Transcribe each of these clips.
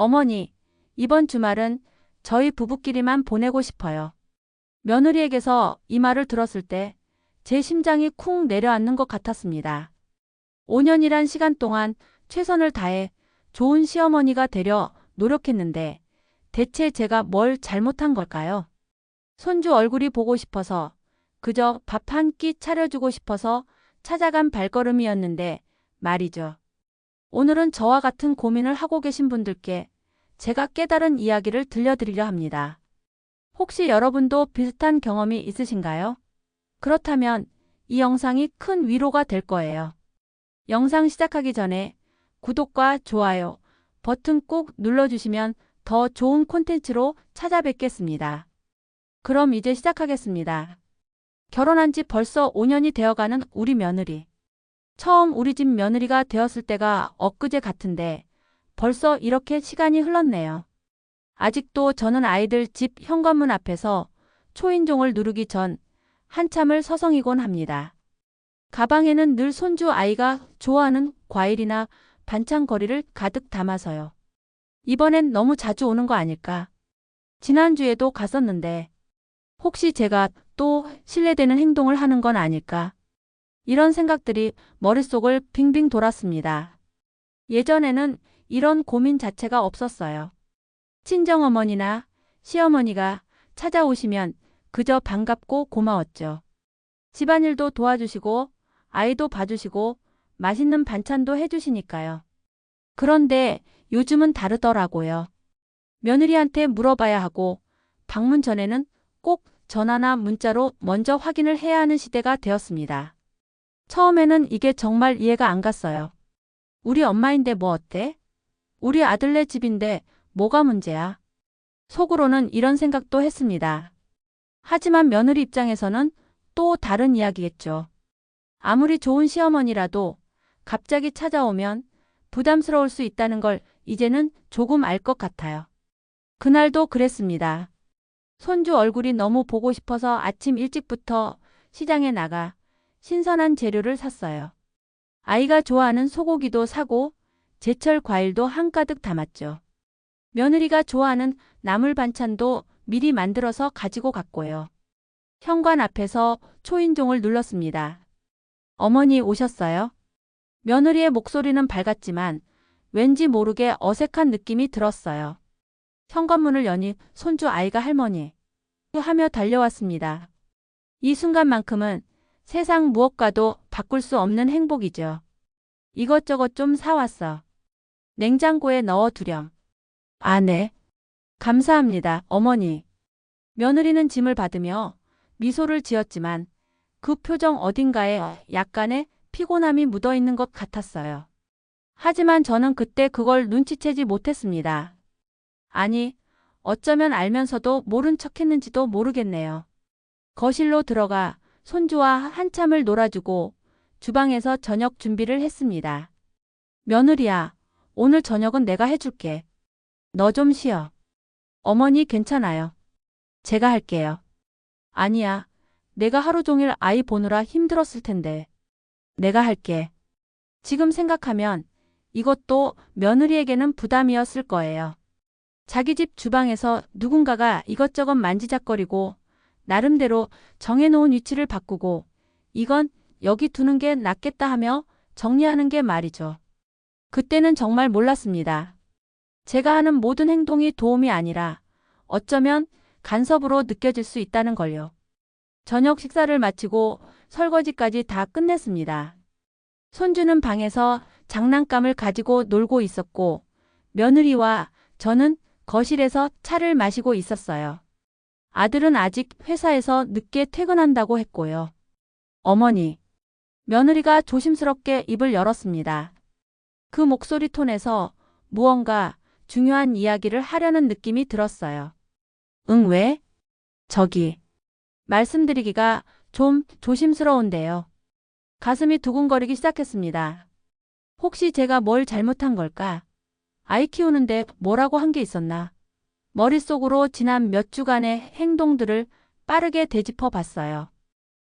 어머니, 이번 주말은 저희 부부끼리만 보내고 싶어요. 며느리에게서 이 말을 들었을 때 제 심장이 쿵 내려앉는 것 같았습니다. 5년이란 시간 동안 최선을 다해 좋은 시어머니가 되려 노력했는데 대체 제가 뭘 잘못한 걸까요? 손주 얼굴이 보고 싶어서, 그저 밥 한 끼 차려주고 싶어서 찾아간 발걸음이었는데 말이죠. 오늘은 저와 같은 고민을 하고 계신 분들께 제가 깨달은 이야기를 들려드리려 합니다. 혹시 여러분도 비슷한 경험이 있으신가요? 그렇다면 이 영상이 큰 위로가 될 거예요. 영상 시작하기 전에 구독과 좋아요 버튼 꼭 눌러주시면 더 좋은 콘텐츠로 찾아뵙겠습니다. 그럼 이제 시작하겠습니다. 결혼한 지 벌써 5년이 되어가는 우리 며느리. 처음 우리 집 며느리가 되었을 때가 엊그제 같은데 벌써 이렇게 시간이 흘렀네요. 아직도 저는 아이들 집 현관문 앞에서 초인종을 누르기 전 한참을 서성이곤 합니다. 가방에는 늘 손주 아이가 좋아하는 과일이나 반찬거리를 가득 담아서요. 이번엔 너무 자주 오는 거 아닐까? 지난주에도 갔었는데 혹시 제가 또 실례되는 행동을 하는 건 아닐까? 이런 생각들이 머릿속을 빙빙 돌았습니다. 예전에는 이런 고민 자체가 없었어요. 친정어머니나 시어머니가 찾아오시면 그저 반갑고 고마웠죠. 집안일도 도와주시고 아이도 봐주시고 맛있는 반찬도 해주시니까요. 그런데 요즘은 다르더라고요. 며느리한테 물어봐야 하고 방문 전에는 꼭 전화나 문자로 먼저 확인을 해야 하는 시대가 되었습니다. 처음에는 이게 정말 이해가 안 갔어요. 우리 엄마인데 뭐 어때? 우리 아들네 집인데 뭐가 문제야? 속으로는 이런 생각도 했습니다. 하지만 며느리 입장에서는 또 다른 이야기겠죠. 아무리 좋은 시어머니라도 갑자기 찾아오면 부담스러울 수 있다는 걸 이제는 조금 알 것 같아요. 그날도 그랬습니다. 손주 얼굴이 너무 보고 싶어서 아침 일찍부터 시장에 나가 신선한 재료를 샀어요. 아이가 좋아하는 소고기도 사고 제철 과일도 한가득 담았죠. 며느리가 좋아하는 나물 반찬도 미리 만들어서 가지고 갔고요. 현관 앞에서 초인종을 눌렀습니다. 어머니 오셨어요? 며느리의 목소리는 밝았지만 왠지 모르게 어색한 느낌이 들었어요. 현관문을 여니 손주 아이가 할머니 하며 달려왔습니다. 이 순간만큼은 세상 무엇과도 바꿀 수 없는 행복이죠. 이것저것 좀 사왔어. 냉장고에 넣어두렴. 아, 네. 감사합니다, 어머니. 며느리는 짐을 받으며 미소를 지었지만 그 표정 어딘가에 약간의 피곤함이 묻어있는 것 같았어요. 하지만 저는 그때 그걸 눈치채지 못했습니다. 아니, 어쩌면 알면서도 모른 척했는지도 모르겠네요. 거실로 들어가 손주와 한참을 놀아주고 주방에서 저녁 준비를 했습니다. 며느리야, 오늘 저녁은 내가 해줄게. 너 좀 쉬어. 어머니 괜찮아요. 제가 할게요. 아니야, 내가 하루 종일 아이 보느라 힘들었을 텐데. 내가 할게. 지금 생각하면 이것도 며느리에게는 부담이었을 거예요. 자기 집 주방에서 누군가가 이것저것 만지작거리고 나름대로 정해놓은 위치를 바꾸고 이건 여기 두는 게 낫겠다 하며 정리하는 게 말이죠. 그때는 정말 몰랐습니다. 제가 하는 모든 행동이 도움이 아니라 어쩌면 간섭으로 느껴질 수 있다는 걸요. 저녁 식사를 마치고 설거지까지 다 끝냈습니다. 손주는 방에서 장난감을 가지고 놀고 있었고 며느리와 저는 거실에서 차를 마시고 있었어요. 아들은 아직 회사에서 늦게 퇴근한다고 했고요. 어머니, 며느리가 조심스럽게 입을 열었습니다. 그 목소리 톤에서 무언가 중요한 이야기를 하려는 느낌이 들었어요. 응, 왜? 저기, 말씀드리기가 좀 조심스러운데요. 가슴이 두근거리기 시작했습니다. 혹시 제가 뭘 잘못한 걸까? 아이 키우는데 뭐라고 한 게 있었나? 머릿속으로 지난 몇 주간의 행동들을 빠르게 되짚어 봤어요.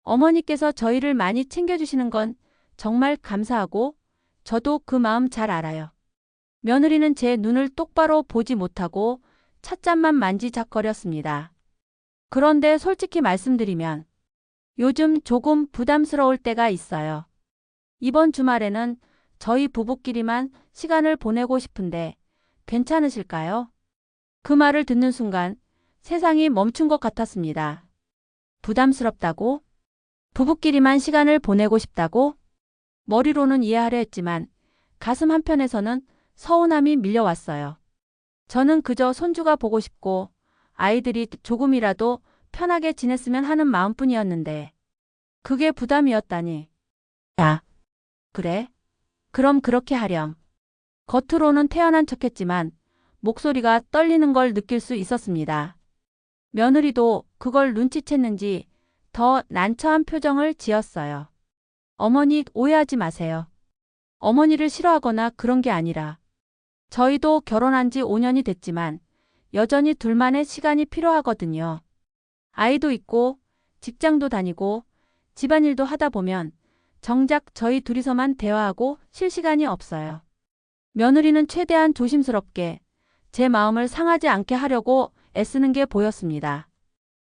어머니께서 저희를 많이 챙겨주시는 건 정말 감사하고 저도 그 마음 잘 알아요. 며느리는 제 눈을 똑바로 보지 못하고 찻잔만 만지작거렸습니다. 그런데 솔직히 말씀드리면 요즘 조금 부담스러울 때가 있어요. 이번 주말에는 저희 부부끼리만 시간을 보내고 싶은데 괜찮으실까요? 그 말을 듣는 순간 세상이 멈춘 것 같았습니다. 부담스럽다고? 부부끼리만 시간을 보내고 싶다고? 머리로는 이해하려 했지만 가슴 한편에서는 서운함이 밀려왔어요. 저는 그저 손주가 보고 싶고 아이들이 조금이라도 편하게 지냈으면 하는 마음뿐이었는데 그게 부담이었다니. 야, 그래? 그럼 그렇게 하렴. 겉으로는 태연한 척했지만 목소리가 떨리는 걸 느낄 수 있었습니다. 며느리도 그걸 눈치챘는지 더 난처한 표정을 지었어요. 어머니 오해하지 마세요. 어머니를 싫어하거나 그런 게 아니라 저희도 결혼한 지 5년이 됐지만 여전히 둘만의 시간이 필요하거든요. 아이도 있고 직장도 다니고 집안일도 하다 보면 정작 저희 둘이서만 대화하고 쉴 시간이 없어요. 며느리는 최대한 조심스럽게 제 마음을 상하지 않게 하려고 애쓰는 게 보였습니다.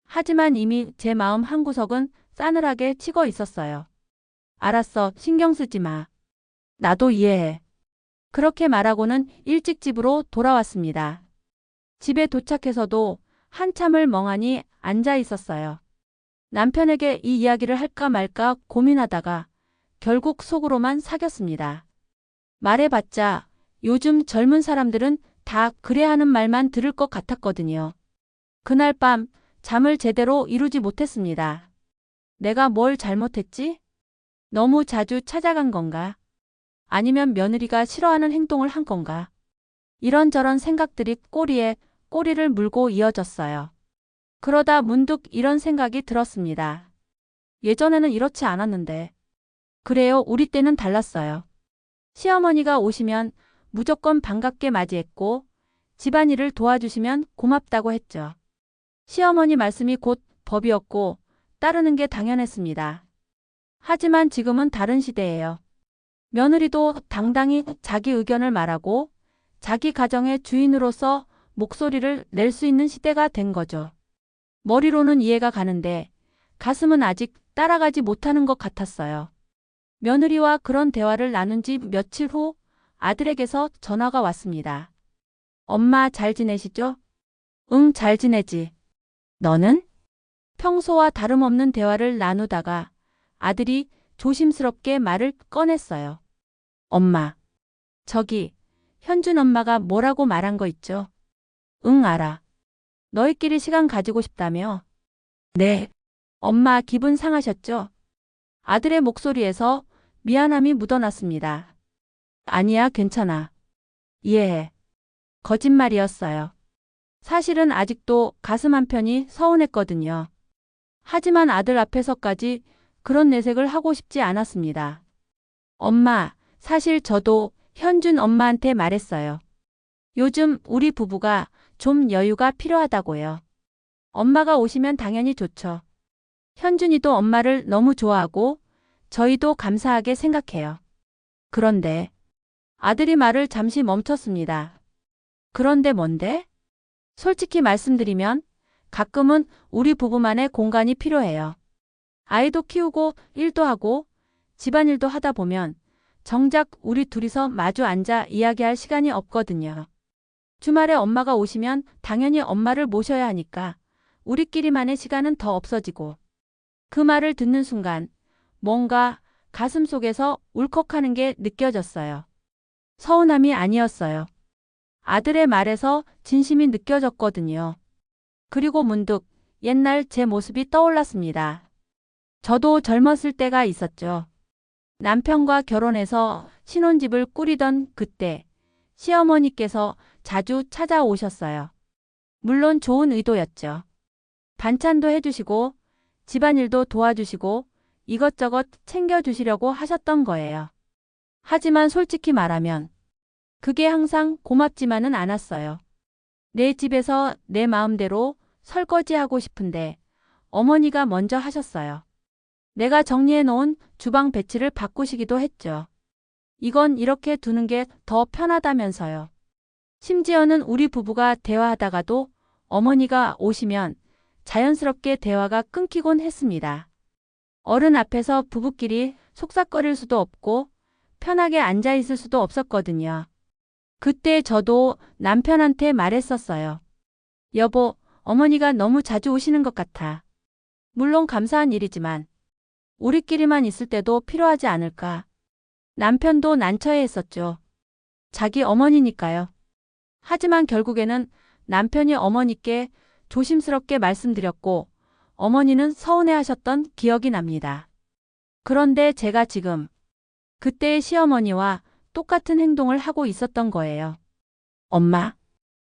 하지만 이미 제 마음 한구석은 싸늘하게 식어 있었어요. 알았어, 신경 쓰지 마. 나도 이해해. 그렇게 말하고는 일찍 집으로 돌아왔습니다. 집에 도착해서도 한참을 멍하니 앉아 있었어요. 남편에게 이 이야기를 할까 말까 고민하다가 결국 속으로만 사겼습니다. 말해봤자 요즘 젊은 사람들은 다 그래 하는 말만 들을 것 같았거든요. 그날 밤 잠을 제대로 이루지 못했습니다. 내가 뭘 잘못했지? 너무 자주 찾아간 건가? 아니면 며느리가 싫어하는 행동을 한 건가? 이런저런 생각들이 꼬리에 꼬리를 물고 이어졌어요. 그러다 문득 이런 생각이 들었습니다. 예전에는 이렇지 않았는데. 그래요, 우리 때는 달랐어요. 시어머니가 오시면 무조건 반갑게 맞이했고 집안일을 도와주시면 고맙다고 했죠. 시어머니 말씀이 곧 법이었고 따르는 게 당연했습니다. 하지만 지금은 다른 시대예요. 며느리도 당당히 자기 의견을 말하고 자기 가정의 주인으로서 목소리를 낼 수 있는 시대가 된 거죠. 머리로는 이해가 가는데 가슴은 아직 따라가지 못하는 것 같았어요. 며느리와 그런 대화를 나눈 지 며칠 후 아들에게서 전화가 왔습니다. 엄마 잘 지내시죠? 응, 잘 지내지. 너는? 평소와 다름없는 대화를 나누다가 아들이 조심스럽게 말을 꺼냈어요. 엄마, 저기 현준 엄마가 뭐라고 말한 거 있죠? 응, 알아. 너희끼리 시간 가지고 싶다며? 네. 엄마 기분 상하셨죠? 아들의 목소리에서 미안함이 묻어났습니다. 아니야, 괜찮아. 이해해. 거짓말이었어요. 사실은 아직도 가슴 한편이 서운했거든요. 하지만 아들 앞에서까지 그런 내색을 하고 싶지 않았습니다. 엄마, 사실 저도 현준 엄마한테 말했어요. 요즘 우리 부부가 좀 여유가 필요하다고요. 엄마가 오시면 당연히 좋죠. 현준이도 엄마를 너무 좋아하고 저희도 감사하게 생각해요. 그런데 아들이 말을 잠시 멈췄습니다. 그런데 뭔데? 솔직히 말씀드리면 가끔은 우리 부부만의 공간이 필요해요. 아이도 키우고 일도 하고 집안일도 하다 보면 정작 우리 둘이서 마주 앉아 이야기할 시간이 없거든요. 주말에 엄마가 오시면 당연히 엄마를 모셔야 하니까 우리끼리만의 시간은 더 없어지고. 그 말을 듣는 순간 뭔가 가슴속에서 울컥하는 게 느껴졌어요. 서운함이 아니었어요. 아들의 말에서 진심이 느껴졌거든요. 그리고 문득 옛날 제 모습이 떠올랐습니다. 저도 젊었을 때가 있었죠. 남편과 결혼해서 신혼집을 꾸리던 그때 시어머니께서 자주 찾아오셨어요. 물론 좋은 의도였죠. 반찬도 해주시고 집안일도 도와주시고 이것저것 챙겨주시려고 하셨던 거예요. 하지만 솔직히 말하면 그게 항상 고맙지만은 않았어요. 내 집에서 내 마음대로 설거지하고 싶은데 어머니가 먼저 하셨어요. 내가 정리해 놓은 주방 배치를 바꾸시기도 했죠. 이건 이렇게 두는 게 더 편하다면서요. 심지어는 우리 부부가 대화하다가도 어머니가 오시면 자연스럽게 대화가 끊기곤 했습니다. 어른 앞에서 부부끼리 속삭거릴 수도 없고 편하게 앉아 있을 수도 없었거든요. 그때 저도 남편한테 말했었어요. 여보, 어머니가 너무 자주 오시는 것 같아. 물론 감사한 일이지만 우리끼리만 있을 때도 필요하지 않을까. 남편도 난처해 했었죠. 자기 어머니니까요. 하지만 결국에는 남편이 어머니께 조심스럽게 말씀드렸고 어머니는 서운해하셨던 기억이 납니다. 그런데 제가 지금 그때의 시어머니와 똑같은 행동을 하고 있었던 거예요. 엄마.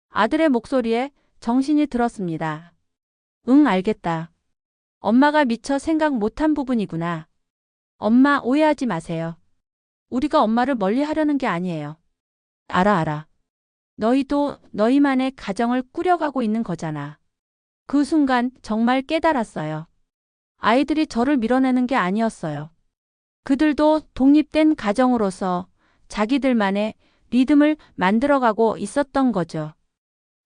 아들의 목소리에 정신이 들었습니다. 응, 알겠다. 엄마가 미처 생각 못한 부분이구나. 엄마, 오해하지 마세요. 우리가 엄마를 멀리 하려는 게 아니에요. 알아. 너희도 너희만의 가정을 꾸려가고 있는 거잖아. 그 순간 정말 깨달았어요. 아이들이 저를 밀어내는 게 아니었어요. 그들도 독립된 가정으로서 자기들만의 리듬을 만들어가고 있었던 거죠.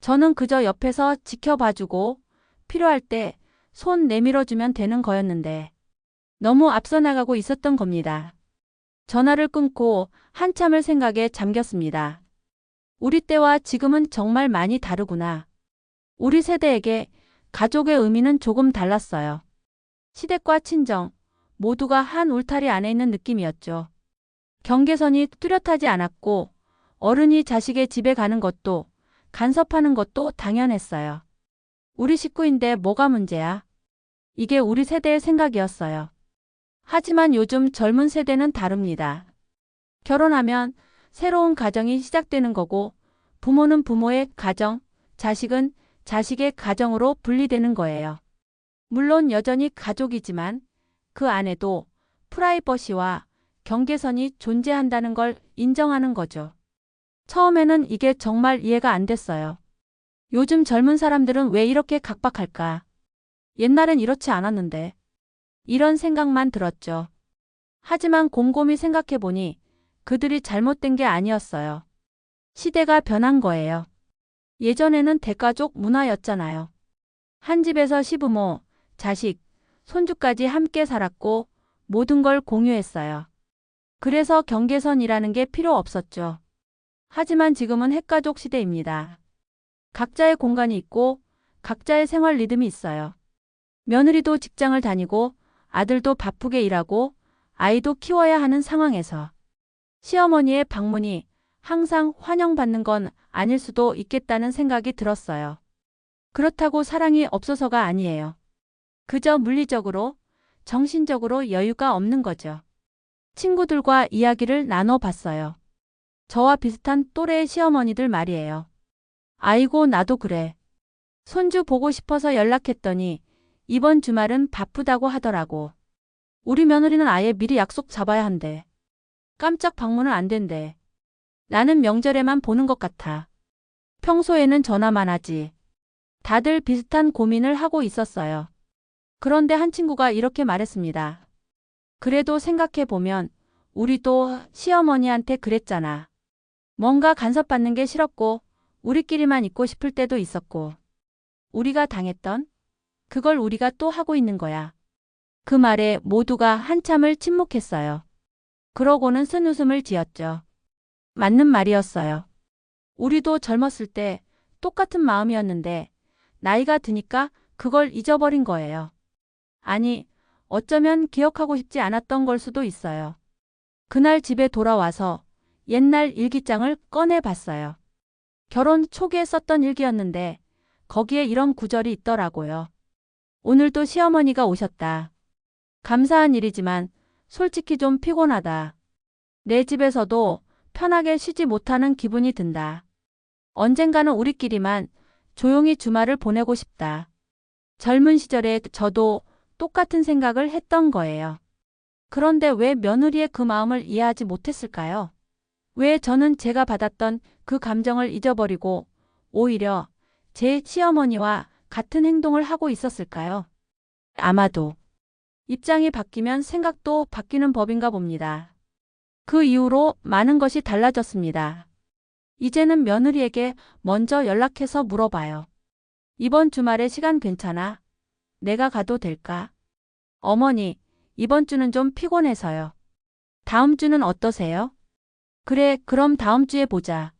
저는 그저 옆에서 지켜봐주고 필요할 때 손 내밀어주면 되는 거였는데 너무 앞서 나가고 있었던 겁니다. 전화를 끊고 한참을 생각에 잠겼습니다. 우리 때와 지금은 정말 많이 다르구나. 우리 세대에게 가족의 의미는 조금 달랐어요. 시댁과 친정, 모두가 한 울타리 안에 있는 느낌이었죠. 경계선이 뚜렷하지 않았고 어른이 자식의 집에 가는 것도 간섭하는 것도 당연했어요. 우리 식구인데 뭐가 문제야? 이게 우리 세대의 생각이었어요. 하지만 요즘 젊은 세대는 다릅니다. 결혼하면 새로운 가정이 시작되는 거고 부모는 부모의 가정, 자식은 자식의 가정으로 분리되는 거예요. 물론 여전히 가족이지만 그 안에도 프라이버시와 경계선이 존재한다는 걸 인정하는 거죠. 처음에는 이게 정말 이해가 안 됐어요. 요즘 젊은 사람들은 왜 이렇게 각박할까? 옛날엔 이렇지 않았는데. 이런 생각만 들었죠. 하지만 곰곰이 생각해보니 그들이 잘못된 게 아니었어요. 시대가 변한 거예요. 예전에는 대가족 문화였잖아요. 한 집에서 시부모, 자식, 손주까지 함께 살았고 모든 걸 공유했어요. 그래서 경계선이라는 게 필요 없었죠. 하지만 지금은 핵가족 시대입니다. 각자의 공간이 있고 각자의 생활 리듬이 있어요. 며느리도 직장을 다니고 아들도 바쁘게 일하고 아이도 키워야 하는 상황에서 시어머니의 방문이 항상 환영받는 건 아닐 수도 있겠다는 생각이 들었어요. 그렇다고 사랑이 없어서가 아니에요. 그저 물리적으로, 정신적으로 여유가 없는 거죠. 친구들과 이야기를 나눠봤어요. 저와 비슷한 또래의 시어머니들 말이에요. 아이고, 나도 그래. 손주 보고 싶어서 연락했더니 이번 주말은 바쁘다고 하더라고. 우리 며느리는 아예 미리 약속 잡아야 한대. 깜짝 방문은 안 된대. 나는 명절에만 보는 것 같아. 평소에는 전화만 하지. 다들 비슷한 고민을 하고 있었어요. 그런데 한 친구가 이렇게 말했습니다. 그래도 생각해보면 우리도 시어머니한테 그랬잖아. 뭔가 간섭받는 게 싫었고 우리끼리만 있고 싶을 때도 있었고 우리가 당했던 그걸 우리가 또 하고 있는 거야. 그 말에 모두가 한참을 침묵했어요. 그러고는 쓴웃음을 지었죠. 맞는 말이었어요. 우리도 젊었을 때 똑같은 마음이었는데 나이가 드니까 그걸 잊어버린 거예요. 아니, 어쩌면 기억하고 싶지 않았던 걸 수도 있어요. 그날 집에 돌아와서 옛날 일기장을 꺼내 봤어요. 결혼 초기에 썼던 일기였는데 거기에 이런 구절이 있더라고요. 오늘도 시어머니가 오셨다. 감사한 일이지만 솔직히 좀 피곤하다. 내 집에서도 편하게 쉬지 못하는 기분이 든다. 언젠가는 우리끼리만 조용히 주말을 보내고 싶다. 젊은 시절에 저도 똑같은 생각을 했던 거예요. 그런데 왜 며느리의 그 마음을 이해하지 못했을까요? 왜 저는 제가 받았던 그 감정을 잊어버리고 오히려 제 시어머니와 같은 행동을 하고 있었을까요? 아마도 입장이 바뀌면 생각도 바뀌는 법인가 봅니다. 그 이후로 많은 것이 달라졌습니다. 이제는 며느리에게 먼저 연락해서 물어봐요. 이번 주말에 시간 괜찮아? 내가 가도 될까? 어머니, 이번 주는 좀 피곤해서요. 다음 주는 어떠세요? 그래, 그럼 다음 주에 보자.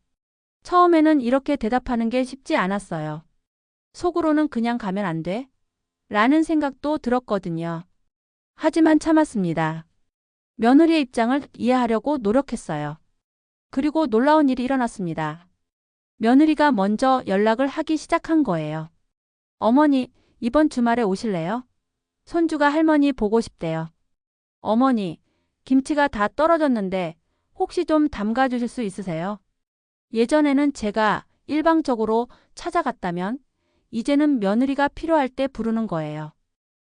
처음에는 이렇게 대답하는 게 쉽지 않았어요. 속으로는 그냥 가면 안 돼? 라는 생각도 들었거든요. 하지만 참았습니다. 며느리의 입장을 이해하려고 노력했어요. 그리고 놀라운 일이 일어났습니다. 며느리가 먼저 연락을 하기 시작한 거예요. 어머니, 이번 주말에 오실래요? 손주가 할머니 보고 싶대요. 어머니, 김치가 다 떨어졌는데 혹시 좀 담가 주실 수 있으세요? 예전에는 제가 일방적으로 찾아갔다면 이제는 며느리가 필요할 때 부르는 거예요.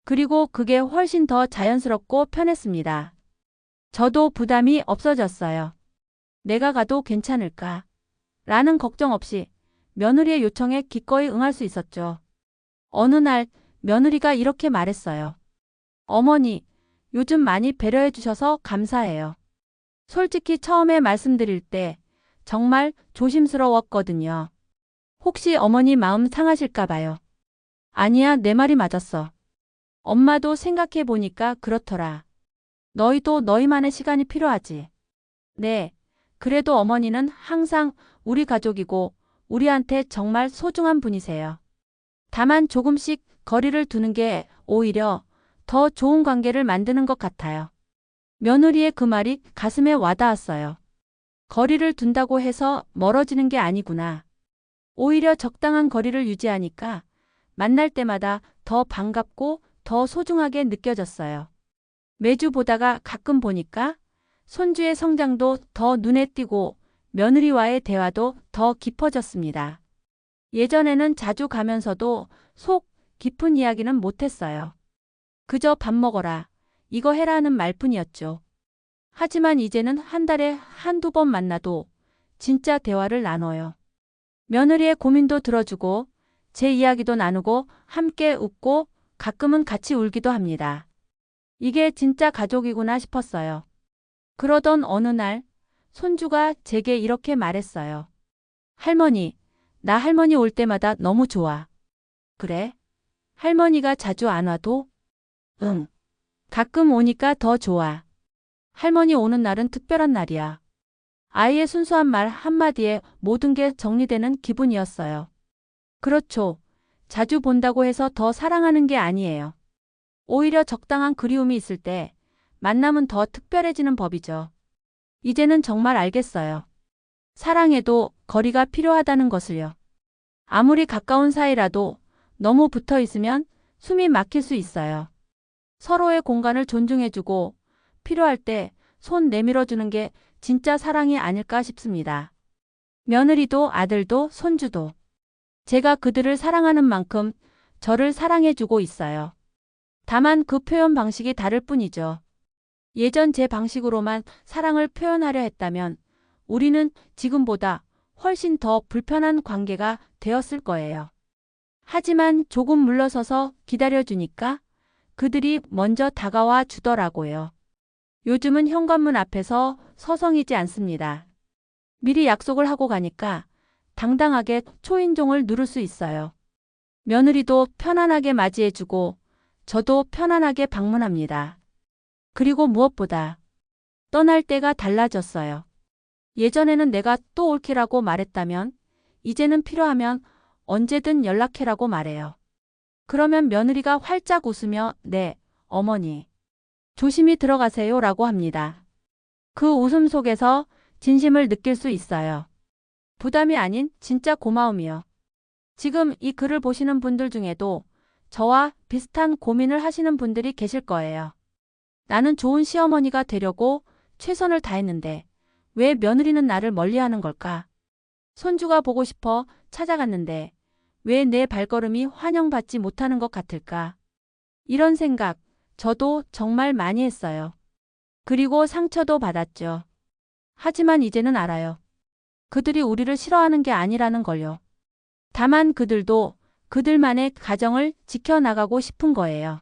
그리고 그게 훨씬 더 자연스럽고 편했습니다. 저도 부담이 없어졌어요. 내가 가도 괜찮을까? 라는 걱정 없이 며느리의 요청에 기꺼이 응할 수 있었죠. 어느 날 며느리가 이렇게 말했어요. 어머니, 요즘 많이 배려해 주셔서 감사해요. 솔직히 처음에 말씀드릴 때 정말 조심스러웠거든요. 혹시 어머니 마음 상하실까 봐요. 아니야, 내 말이 맞았어. 엄마도 생각해 보니까 그렇더라. 너희도 너희만의 시간이 필요하지. 네. 그래도 어머니는 항상 우리 가족이고 우리한테 정말 소중한 분이세요. 다만 조금씩 거리를 두는 게 오히려 더 좋은 관계를 만드는 것 같아요. 며느리의 그 말이 가슴에 와닿았어요. 거리를 둔다고 해서 멀어지는 게 아니구나. 오히려 적당한 거리를 유지하니까 만날 때마다 더 반갑고 더 소중하게 느껴졌어요. 매주 보다가 가끔 보니까 손주의 성장도 더 눈에 띄고 며느리와의 대화도 더 깊어졌습니다. 예전에는 자주 가면서도 속 깊은 이야기는 못했어요. 그저 밥 먹어라, 이거 해라 하는 말뿐이었죠. 하지만 이제는 한 달에 한두 번 만나도 진짜 대화를 나눠요. 며느리의 고민도 들어주고 제 이야기도 나누고 함께 웃고 가끔은 같이 울기도 합니다. 이게 진짜 가족이구나 싶었어요. 그러던 어느 날 손주가 제게 이렇게 말했어요. 할머니, 나 할머니 올 때마다 너무 좋아. 그래? 할머니가 자주 안 와도? 응. 가끔 오니까 더 좋아. 할머니 오는 날은 특별한 날이야. 아이의 순수한 말 한마디에 모든 게 정리되는 기분이었어요. 그렇죠. 자주 본다고 해서 더 사랑하는 게 아니에요. 오히려 적당한 그리움이 있을 때 만남은 더 특별해지는 법이죠. 이제는 정말 알겠어요. 사랑에도 거리가 필요하다는 것을요. 아무리 가까운 사이라도 너무 붙어 있으면 숨이 막힐 수 있어요. 서로의 공간을 존중해주고 필요할 때 손 내밀어주는 게 진짜 사랑이 아닐까 싶습니다. 며느리도 아들도 손주도 제가 그들을 사랑하는 만큼 저를 사랑해주고 있어요. 다만 그 표현 방식이 다를 뿐이죠. 예전 제 방식으로만 사랑을 표현하려 했다면 우리는 지금보다 훨씬 더 불편한 관계가 되었을 거예요. 하지만 조금 물러서서 기다려주니까 그들이 먼저 다가와 주더라고요. 요즘은 현관문 앞에서 서성이지 않습니다. 미리 약속을 하고 가니까 당당하게 초인종을 누를 수 있어요. 며느리도 편안하게 맞이해주고 저도 편안하게 방문합니다. 그리고 무엇보다 떠날 때가 달라졌어요. 예전에는 내가 또 올게라고 말했다면 이제는 필요하면 언제든 연락해라고 말해요. 그러면 며느리가 활짝 웃으며 네, 어머니. 조심히 들어가세요 라고 합니다. 그 웃음 속에서 진심을 느낄 수 있어요. 부담이 아닌 진짜 고마움이요. 지금 이 글을 보시는 분들 중에도 저와 비슷한 고민을 하시는 분들이 계실 거예요. 나는 좋은 시어머니가 되려고 최선을 다했는데 왜 며느리는 나를 멀리하는 걸까? 손주가 보고 싶어 찾아갔는데 왜 내 발걸음이 환영받지 못하는 것 같을까? 이런 생각 저도 정말 많이 했어요. 그리고 상처도 받았죠. 하지만 이제는 알아요. 그들이 우리를 싫어하는 게 아니라는 걸요. 다만 그들도 그들만의 가정을 지켜나가고 싶은 거예요.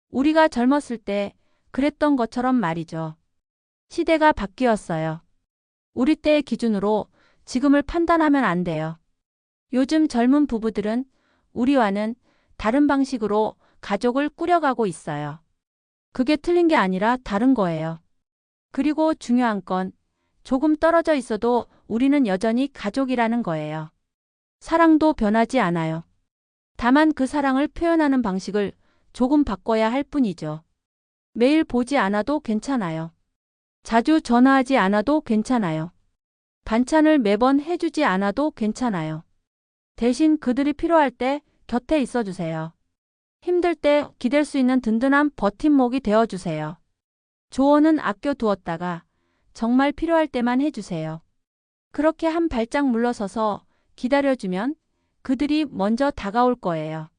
우리가 젊었을 때 그랬던 것처럼 말이죠. 시대가 바뀌었어요. 우리 때의 기준으로 지금을 판단하면 안 돼요. 요즘 젊은 부부들은 우리와는 다른 방식으로 가족을 꾸려가고 있어요. 그게 틀린 게 아니라 다른 거예요. 그리고 중요한 건 조금 떨어져 있어도 우리는 여전히 가족이라는 거예요. 사랑도 변하지 않아요. 다만 그 사랑을 표현하는 방식을 조금 바꿔야 할 뿐이죠. 매일 보지 않아도 괜찮아요. 자주 전화하지 않아도 괜찮아요. 반찬을 매번 해주지 않아도 괜찮아요. 대신 그들이 필요할 때 곁에 있어주세요. 힘들 때 기댈 수 있는 든든한 버팀목이 되어주세요. 조언은 아껴두었다가 정말 필요할 때만 해주세요. 그렇게 한 발짝 물러서서 기다려주면 그들이 먼저 다가올 거예요.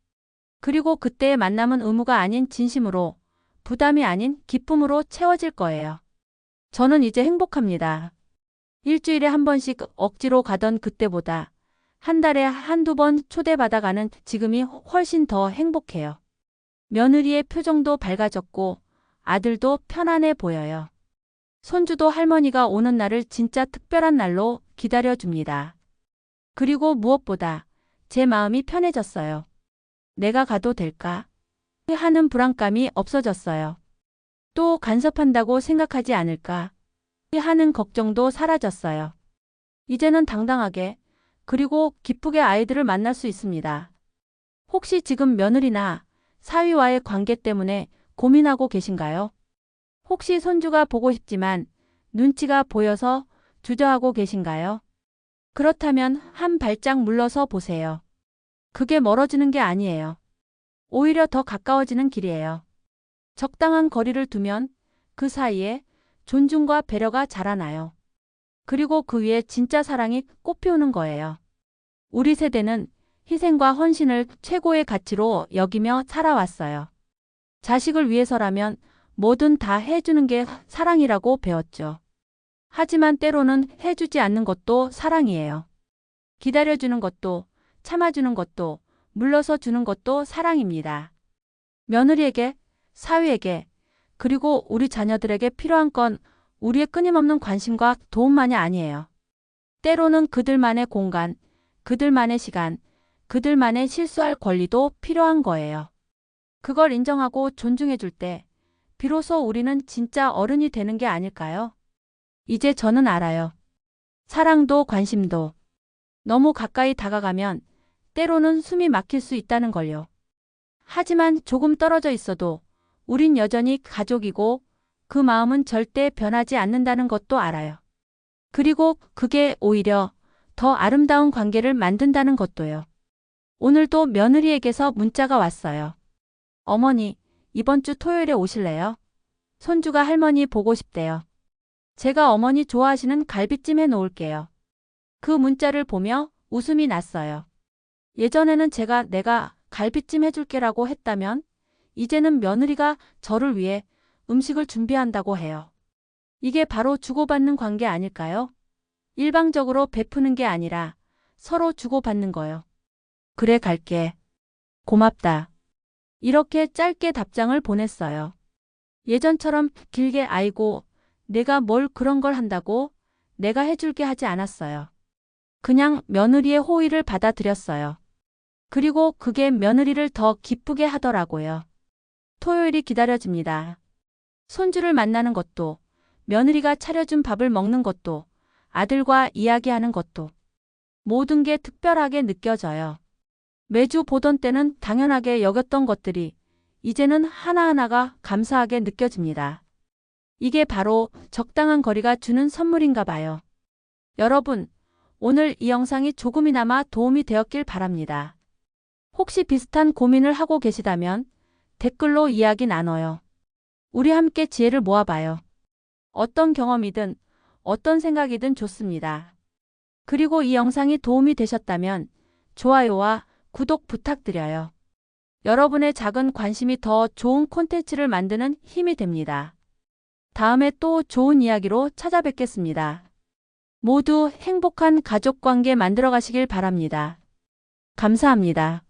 그리고 그때의 만남은 의무가 아닌 진심으로, 부담이 아닌 기쁨으로 채워질 거예요. 저는 이제 행복합니다. 일주일에 한 번씩 억지로 가던 그때보다 한 달에 한두 번 초대받아가는 지금이 훨씬 더 행복해요. 며느리의 표정도 밝아졌고 아들도 편안해 보여요. 손주도 할머니가 오는 날을 진짜 특별한 날로 기다려줍니다. 그리고 무엇보다 제 마음이 편해졌어요. 내가 가도 될까? 하는 불안감이 없어졌어요. 또 간섭한다고 생각하지 않을까? 하는 걱정도 사라졌어요. 이제는 당당하게 그리고 기쁘게 아이들을 만날 수 있습니다. 혹시 지금 며느리나 사위와의 관계 때문에 고민하고 계신가요? 혹시 손주가 보고 싶지만 눈치가 보여서 주저하고 계신가요? 그렇다면 한 발짝 물러서 보세요. 그게 멀어지는 게 아니에요. 오히려 더 가까워지는 길이에요. 적당한 거리를 두면 그 사이에 존중과 배려가 자라나요. 그리고 그 위에 진짜 사랑이 꽃피우는 거예요. 우리 세대는 희생과 헌신을 최고의 가치로 여기며 살아왔어요. 자식을 위해서라면 뭐든 다 해주는 게 사랑이라고 배웠죠. 하지만 때로는 해주지 않는 것도 사랑이에요. 기다려주는 것도, 참아주는 것도, 물러서 주는 것도 사랑입니다. 며느리에게, 사위에게, 그리고 우리 자녀들에게 필요한 건 우리의 끊임없는 관심과 도움만이 아니에요. 때로는 그들만의 공간, 그들만의 시간, 그들만의 실수할 권리도 필요한 거예요. 그걸 인정하고 존중해 줄 때 비로소 우리는 진짜 어른이 되는 게 아닐까요? 이제 저는 알아요. 사랑도 관심도 너무 가까이 다가가면 때로는 숨이 막힐 수 있다는 걸요. 하지만 조금 떨어져 있어도 우린 여전히 가족이고 그 마음은 절대 변하지 않는다는 것도 알아요. 그리고 그게 오히려 더 아름다운 관계를 만든다는 것도요. 오늘도 며느리에게서 문자가 왔어요. 어머니, 이번 주 토요일에 오실래요? 손주가 할머니 보고 싶대요. 제가 어머니 좋아하시는 갈비찜 해 놓을게요. 그 문자를 보며 웃음이 났어요. 예전에는 내가 갈비찜 해줄게라고 했다면 이제는 며느리가 저를 위해 음식을 준비한다고 해요. 이게 바로 주고받는 관계 아닐까요? 일방적으로 베푸는 게 아니라 서로 주고받는 거요. 그래 갈게. 고맙다. 이렇게 짧게 답장을 보냈어요. 예전처럼 길게 아이고 내가 뭘 그런 걸 한다고 내가 해줄게 하지 않았어요. 그냥 며느리의 호의를 받아들였어요. 그리고 그게 며느리를 더 기쁘게 하더라고요. 토요일이 기다려집니다. 손주를 만나는 것도, 며느리가 차려준 밥을 먹는 것도, 아들과 이야기하는 것도 모든 게 특별하게 느껴져요. 매주 보던 때는 당연하게 여겼던 것들이 이제는 하나하나가 감사하게 느껴집니다. 이게 바로 적당한 거리가 주는 선물인가 봐요. 여러분, 오늘 이 영상이 조금이나마 도움이 되었길 바랍니다. 혹시 비슷한 고민을 하고 계시다면 댓글로 이야기 나눠요. 우리 함께 지혜를 모아봐요. 어떤 경험이든 어떤 생각이든 좋습니다. 그리고 이 영상이 도움이 되셨다면 좋아요와 구독 부탁드려요. 여러분의 작은 관심이 더 좋은 콘텐츠를 만드는 힘이 됩니다. 다음에 또 좋은 이야기로 찾아뵙겠습니다. 모두 행복한 가족관계 만들어 가시길 바랍니다. 감사합니다.